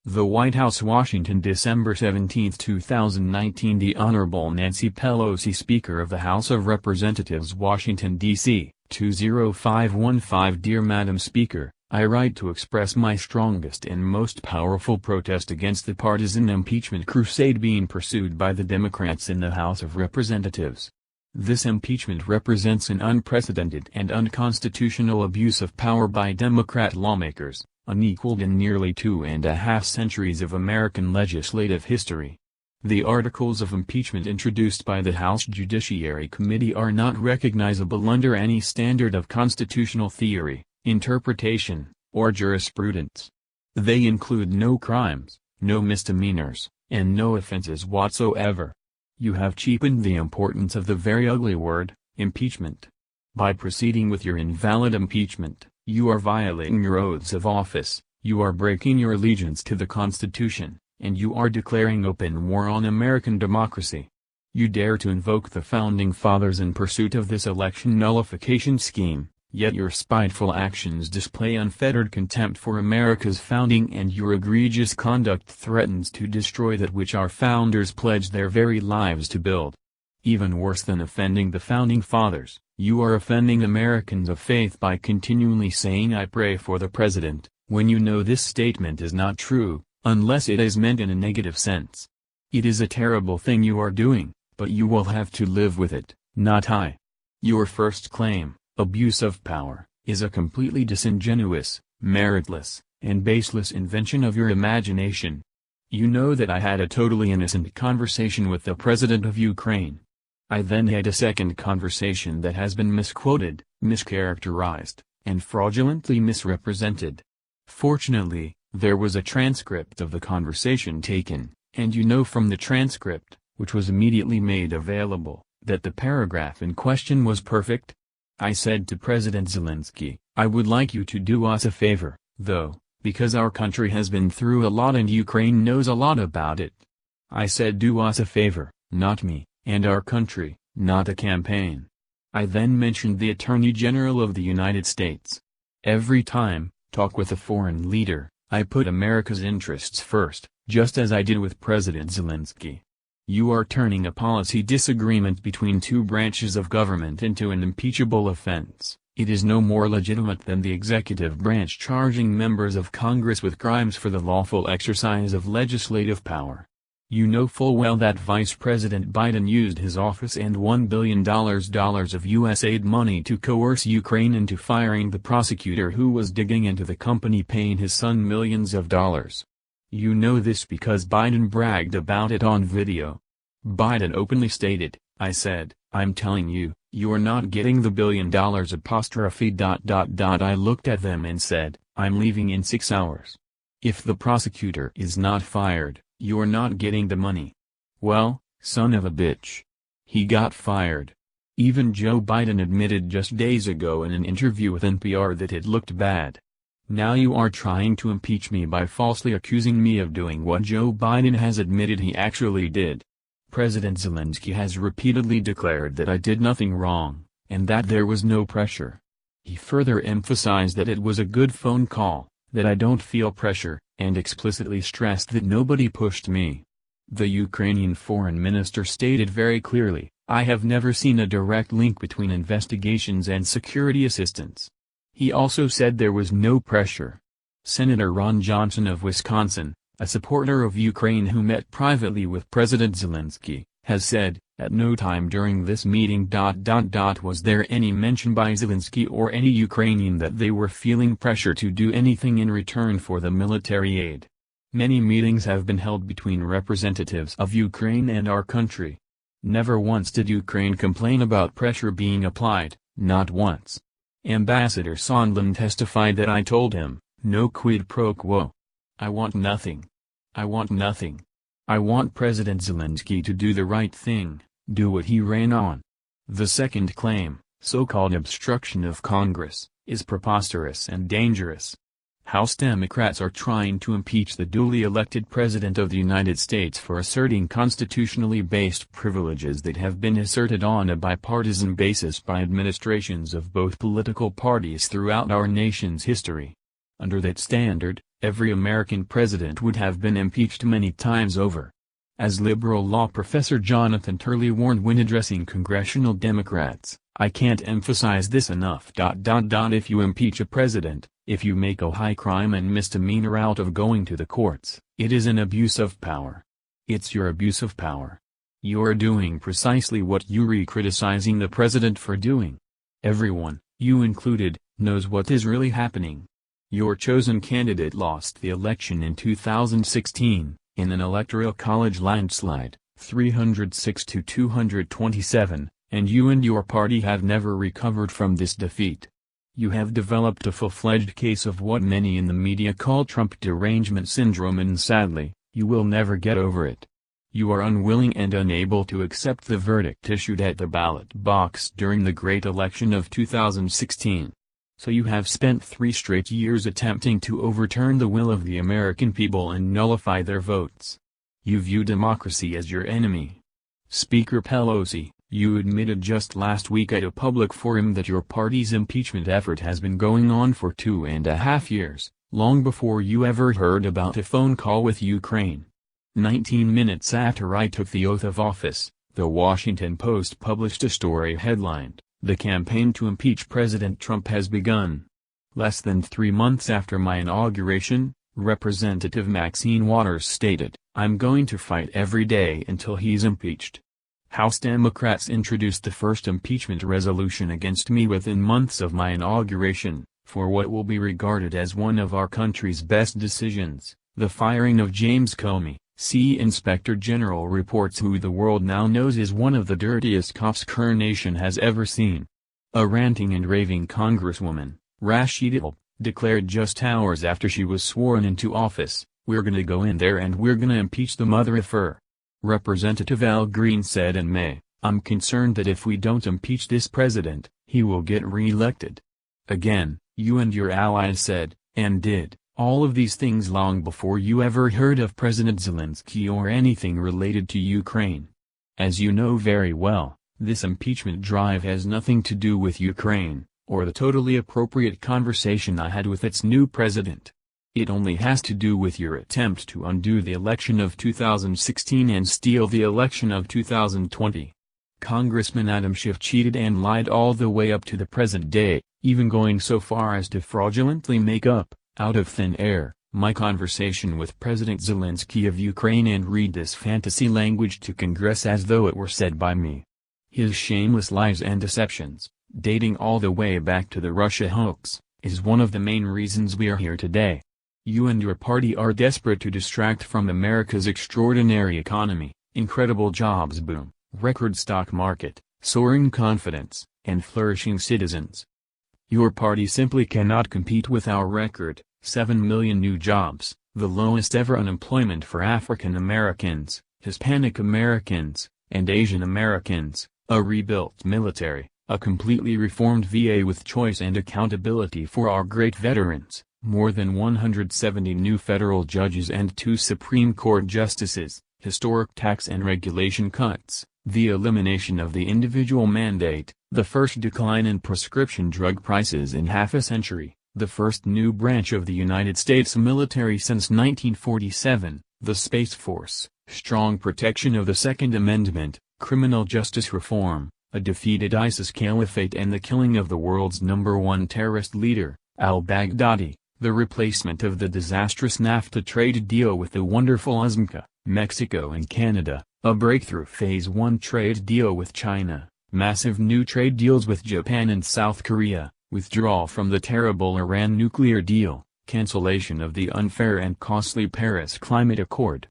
The White House, Washington, December 17, 2019. The Honorable Nancy Pelosi, Speaker of the House of Representatives, Washington, D.C., 20515. Dear Madam Speaker, I write to express my strongest and most powerful protest against the partisan impeachment crusade being pursued by the Democrats in the House of Representatives. This impeachment represents an unprecedented and unconstitutional abuse of power by Democrat lawmakers, unequaled in nearly 2.5 centuries of American legislative history. The articles of impeachment introduced by the House Judiciary Committee are not recognizable under any standard of constitutional theory, interpretation, or jurisprudence. They include no crimes, no misdemeanors, and no offenses whatsoever. You have cheapened the importance of the very ugly word, impeachment. By proceeding with your invalid impeachment, you are violating your oaths of office, you are breaking your allegiance to the Constitution, and you are declaring open war on American democracy. You dare to invoke the Founding Fathers in pursuit of this election nullification scheme, yet your spiteful actions display unfettered contempt for America's founding, and your egregious conduct threatens to destroy that which our founders pledged their very lives to build. Even worse than offending the Founding Fathers, you are offending Americans of faith by continually saying "I pray for the President," when you know this statement is not true, unless it is meant in a negative sense. It is a terrible thing you are doing, but you will have to live with it, not I. Your first claim, abuse of power, is a completely disingenuous, meritless, and baseless invention of your imagination. You know that I had a totally innocent conversation with the President of Ukraine. I then had a second conversation that has been misquoted, mischaracterized, and fraudulently misrepresented. Fortunately, there was a transcript of the conversation taken, and you know from the transcript, which was immediately made available, that the paragraph in question was perfect. I said to President Zelensky, "I would like you to do us a favor, though, because our country has been through a lot and Ukraine knows a lot about it." I said do us a favor, not me, and our country, not a campaign. I then mentioned the Attorney General of the United States. Every time, talk with a foreign leader, I put America's interests first, just as I did with President Zelensky. You are turning a policy disagreement between two branches of government into an impeachable offense. It is no more legitimate than the executive branch charging members of Congress with crimes for the lawful exercise of legislative power. You know full well that Vice President Biden used his office and $1 billion of U.S. aid money to coerce Ukraine into firing the prosecutor who was digging into the company paying his son millions of dollars. You know this because Biden bragged about it on video. Biden openly stated, I said, "I'm telling you, you are not getting the $1 billion apostrophe dot dot dot." I looked at them and said, "I'm leaving in 6 hours. If the prosecutor is not fired, you are not getting the money." Well, son of a bitch. He got fired. Even Joe Biden admitted just days ago in an interview with NPR that it looked bad. Now you are trying to impeach me by falsely accusing me of doing what Joe Biden has admitted he actually did. President Zelensky has repeatedly declared that I did nothing wrong, and that there was no pressure. He further emphasized that it was a good phone call, that I don't feel pressure, and explicitly stressed that nobody pushed me. The Ukrainian foreign minister stated very clearly, "I have never seen a direct link between investigations and security assistance." He also said there was no pressure. Senator Ron Johnson of Wisconsin, a supporter of Ukraine who met privately with President Zelensky, has said, "At no time during this meeting was there any mention by Zelensky or any Ukrainian that they were feeling pressure to do anything in return for the military aid. Many meetings have been held between representatives of Ukraine and our country. Never once did Ukraine complain about pressure being applied, not once." Ambassador Sondland testified that I told him, "No quid pro quo. I want nothing. I want nothing. I want President Zelensky to do the right thing, do what he ran on." The second claim, so-called obstruction of Congress, is preposterous and dangerous. House Democrats are trying to impeach the duly elected President of the United States for asserting constitutionally based privileges that have been asserted on a bipartisan basis by administrations of both political parties throughout our nation's history. Under that standard, every American president would have been impeached many times over. As liberal law professor Jonathan Turley warned when addressing congressional Democrats, "I can't emphasize this enough. If you impeach a president, if you make a high crime and misdemeanor out of going to the courts, it is an abuse of power. It's your abuse of power. You're doing precisely what you're criticizing the president for doing. Everyone, you included, knows what is really happening. Your chosen candidate lost the election in 2016, in an electoral college landslide, 306 to 227, and you and your party have never recovered from this defeat. You have developed a full-fledged case of what many in the media call Trump derangement syndrome, and sadly, you will never get over it. You are unwilling and unable to accept the verdict issued at the ballot box during the great election of 2016. So you have spent 3 straight years attempting to overturn the will of the American people and nullify their votes. You view democracy as your enemy. Speaker Pelosi, you admitted just last week at a public forum that your party's impeachment effort has been going on for 2.5 years, long before you ever heard about a phone call with Ukraine. 19 minutes after I took the oath of office, the Washington Post published a story headlined, "The campaign to impeach President Trump has begun." Less than 3 months after my inauguration, Representative Maxine Waters stated, "I'm going to fight every day until he's impeached." House Democrats introduced the first impeachment resolution against me within months of my inauguration, for what will be regarded as one of our country's best decisions, the firing of James Comey. Inspector General reports, who the world now knows is one of the dirtiest cops our nation has ever seen. A ranting and raving Congresswoman, Rashida Tlaib, declared just hours after she was sworn into office, "We're gonna go in there and we're gonna impeach the mother of her." Representative Al Green said in May, "I'm concerned that if we don't impeach this president, he will get re-elected." Again, you and your allies said, and did, all of these things long before you ever heard of President Zelensky or anything related to Ukraine. As you know very well, this impeachment drive has nothing to do with Ukraine, or the totally appropriate conversation I had with its new president. It only has to do with your attempt to undo the election of 2016 and steal the election of 2020. Congressman Adam Schiff cheated and lied all the way up to the present day, even going so far as to fraudulently make up, out of thin air, my conversation with President Zelensky of Ukraine and read this fantasy language to Congress as though it were said by me. His shameless lies and deceptions, dating all the way back to the Russia hoax, is one of the main reasons we are here today. You and your party are desperate to distract from America's extraordinary economy, incredible jobs boom, record stock market, soaring confidence, and flourishing citizens. Your party simply cannot compete with our record, 7 million new jobs, the lowest ever unemployment for African Americans, Hispanic Americans, and Asian Americans, a rebuilt military, a completely reformed VA with choice and accountability for our great veterans, more than 170 new federal judges and 2 Supreme Court justices, historic tax and regulation cuts, the elimination of the individual mandate, the first decline in prescription drug prices in half a century, the first new branch of the United States military since 1947, the Space Force, strong protection of the Second Amendment, criminal justice reform, a defeated ISIS caliphate and the killing of the world's #1 terrorist leader, al-Baghdadi, the replacement of the disastrous NAFTA trade deal with the wonderful USMCA, Mexico and Canada, a breakthrough Phase 1 trade deal with China, massive new trade deals with Japan and South Korea, withdrawal from the terrible Iran nuclear deal, cancellation of the unfair and costly Paris Climate Accord,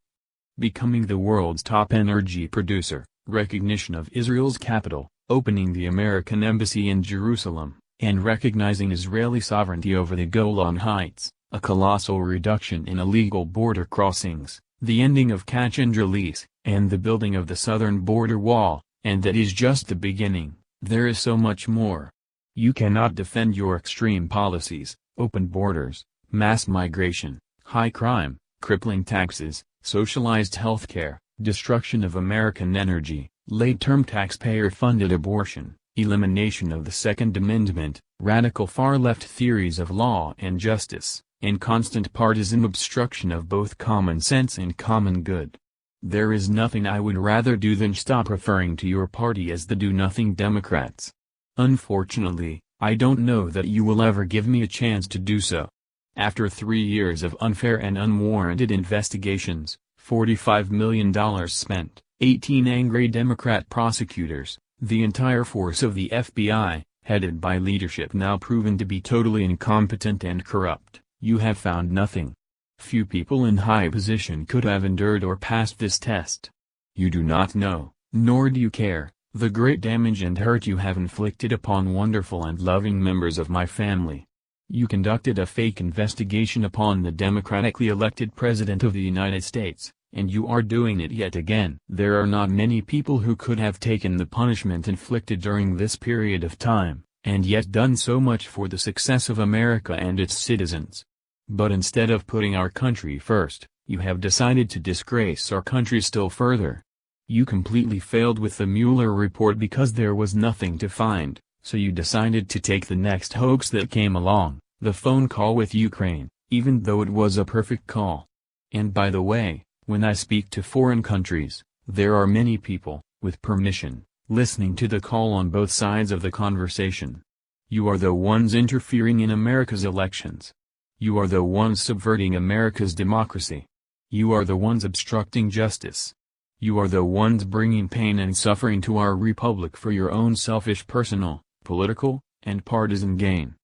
becoming the world's top energy producer, recognition of Israel's capital, opening the American embassy in Jerusalem, and recognizing Israeli sovereignty over the Golan Heights, a colossal reduction in illegal border crossings, the ending of catch and release, and the building of the southern border wall, and that is just the beginning. There is so much more. You cannot defend your extreme policies, open borders, mass migration, high crime, crippling taxes, socialized healthcare, destruction of American energy, late-term taxpayer-funded abortion, elimination of the Second Amendment, radical far-left theories of law and justice, and constant partisan obstruction of both common sense and common good. There is nothing I would rather do than stop referring to your party as the do-nothing Democrats. Unfortunately, I don't know that you will ever give me a chance to do so. After 3 years of unfair and unwarranted investigations, $45 million spent, 18 angry Democrat prosecutors, the entire force of the FBI, headed by leadership now proven to be totally incompetent and corrupt, you have found nothing. Few people in high position could have endured or passed this test. You do not know, nor do you care, the great damage and hurt you have inflicted upon wonderful and loving members of my family. You conducted a fake investigation upon the democratically elected President of the United States, and you are doing it yet again. There are not many people who could have taken the punishment inflicted during this period of time, and yet done so much for the success of America and its citizens. But instead of putting our country first, you have decided to disgrace our country still further. You completely failed with the Mueller report because there was nothing to find, so you decided to take the next hoax that came along, the phone call with Ukraine, even though it was a perfect call. And by the way, when I speak to foreign countries, there are many people, with permission, listening to the call on both sides of the conversation. You are the ones interfering in America's elections. You are the ones subverting America's democracy. You are the ones obstructing justice. You are the ones bringing pain and suffering to our republic for your own selfish personal, political, and partisan gain.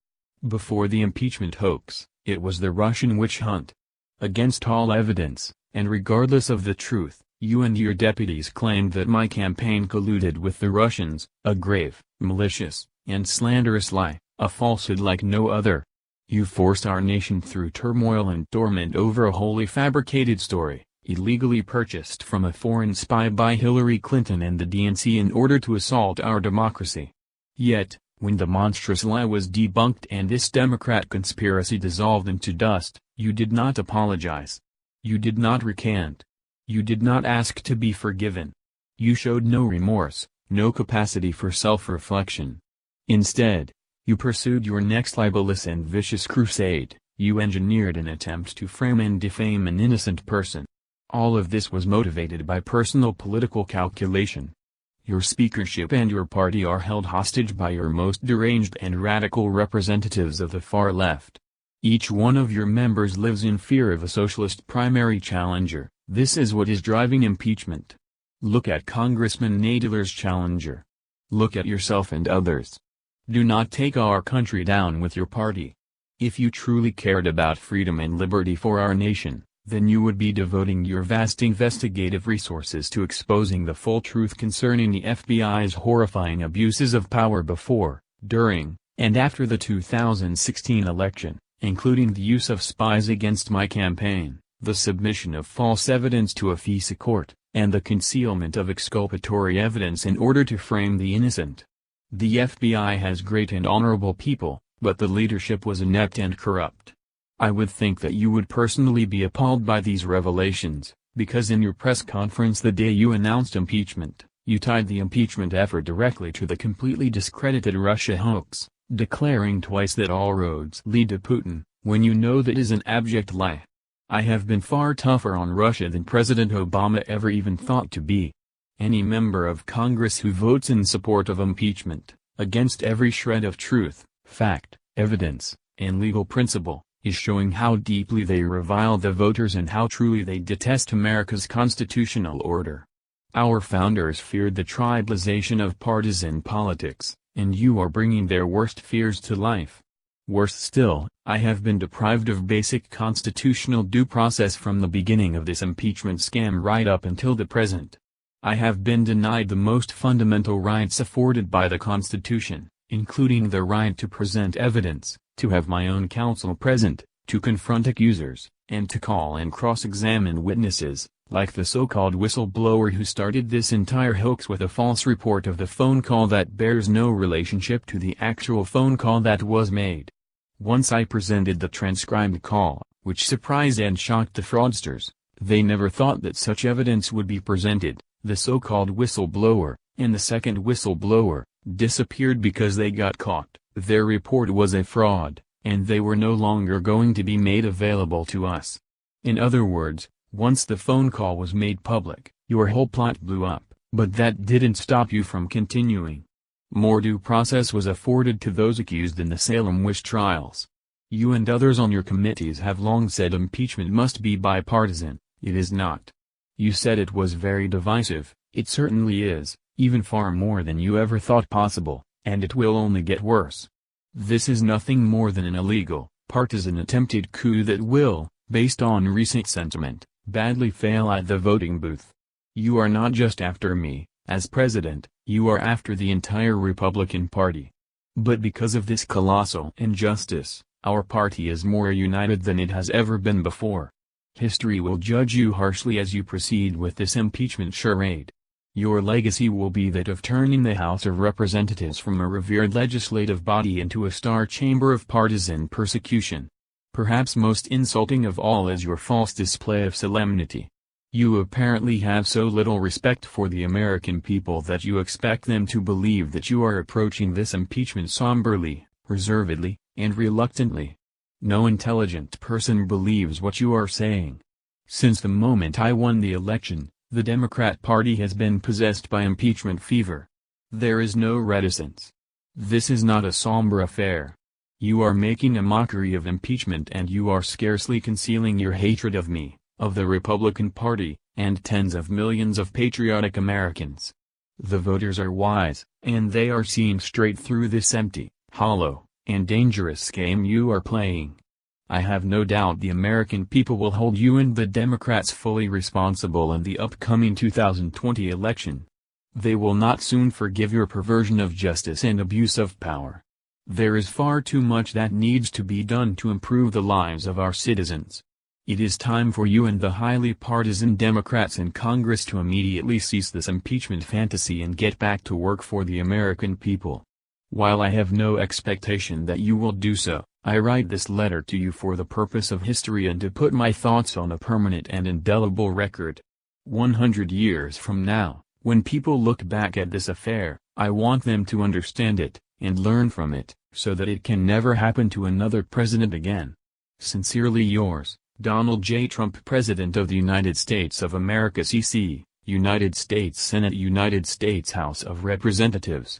Before the impeachment hoax, it was the Russian witch hunt. Against all evidence, and regardless of the truth, you and your deputies claimed that my campaign colluded with the Russians, a grave, malicious, and slanderous lie, a falsehood like no other. You forced our nation through turmoil and torment over a wholly fabricated story, illegally purchased from a foreign spy by Hillary Clinton and the DNC in order to assault our democracy. Yet, when the monstrous lie was debunked and this Democrat conspiracy dissolved into dust, you did not apologize. You did not recant. You did not ask to be forgiven. You showed no remorse, no capacity for self-reflection. Instead, you pursued your next libelous and vicious crusade. You engineered an attempt to frame and defame an innocent person. All of this was motivated by personal political calculation. Your speakership and your party are held hostage by your most deranged and radical representatives of the far left. Each one of your members lives in fear of a socialist primary challenger. This is what is driving impeachment. Look at Congressman Nadler's challenger. Look at yourself and others. Do not take our country down with your party. If you truly cared about freedom and liberty for our nation, then you would be devoting your vast investigative resources to exposing the full truth concerning the FBI's horrifying abuses of power before, during, and after the 2016 election, including the use of spies against my campaign, the submission of false evidence to a FISA court, and the concealment of exculpatory evidence in order to frame the innocent. The FBI has great and honorable people, but the leadership was inept and corrupt. I would think that you would personally be appalled by these revelations, because in your press conference the day you announced impeachment, you tied the impeachment effort directly to the completely discredited Russia hoax, declaring twice that all roads lead to Putin, when you know that is an abject lie. I have been far tougher on Russia than President Obama ever even thought to be. Any member of Congress who votes in support of impeachment, against every shred of truth, fact, evidence, and legal principle, is showing how deeply they revile the voters and how truly they detest America's constitutional order. Our founders feared the tribalization of partisan politics, and you are bringing their worst fears to life. Worse still, I have been deprived of basic constitutional due process from the beginning of this impeachment scam right up until the present. I have been denied the most fundamental rights afforded by the Constitution, including the right to present evidence, to have my own counsel present, to confront accusers, and to call and cross-examine witnesses, like the so-called whistleblower who started this entire hoax with a false report of the phone call that bears no relationship to the actual phone call that was made. Once I presented the transcribed call, which surprised and shocked the fraudsters, they never thought that such evidence would be presented. The so-called whistleblower, and the second whistleblower, disappeared because they got caught. Their report was a fraud, and they were no longer going to be made available to us. In other words, once the phone call was made public, your whole plot blew up, but that didn't stop you from continuing. More due process was afforded to those accused in the Salem witch trials. You and others on your committees have long said impeachment must be bipartisan. It is not. You said it was very divisive. It certainly is, even far more than you ever thought possible, and it will only get worse. This is nothing more than an illegal, partisan attempted coup that will, based on recent sentiment, badly fail at the voting booth. You are not just after me, as president, you are after the entire Republican Party. But because of this colossal injustice, our party is more united than it has ever been before. History will judge you harshly as you proceed with this impeachment charade. Your legacy will be that of turning the House of Representatives from a revered legislative body into a star chamber of partisan persecution. Perhaps most insulting of all is your false display of solemnity. You apparently have so little respect for the American people that you expect them to believe that you are approaching this impeachment somberly, reservedly, and reluctantly. No intelligent person believes what you are saying. Since the moment I won the election, the Democrat Party has been possessed by impeachment fever. There is no reticence. This is not a somber affair. You are making a mockery of impeachment, and you are scarcely concealing your hatred of me, of the Republican Party, and tens of millions of patriotic Americans. The voters are wise, and they are seeing straight through this empty, hollow, and dangerous game you are playing. I have no doubt the American people will hold you and the Democrats fully responsible in the upcoming 2020 election. They will not soon forgive your perversion of justice and abuse of power. There is far too much that needs to be done to improve the lives of our citizens. It is time for you and the highly partisan Democrats in Congress to immediately cease this impeachment fantasy and get back to work for the American people. While I have no expectation that you will do so, I write this letter to you for the purpose of history and to put my thoughts on a permanent and indelible record. 100 years from now, when people look back at this affair, I want them to understand it, and learn from it, so that it can never happen to another president again. Sincerely yours, Donald J. Trump, President of the United States of America, CC, United States Senate, United States House of Representatives.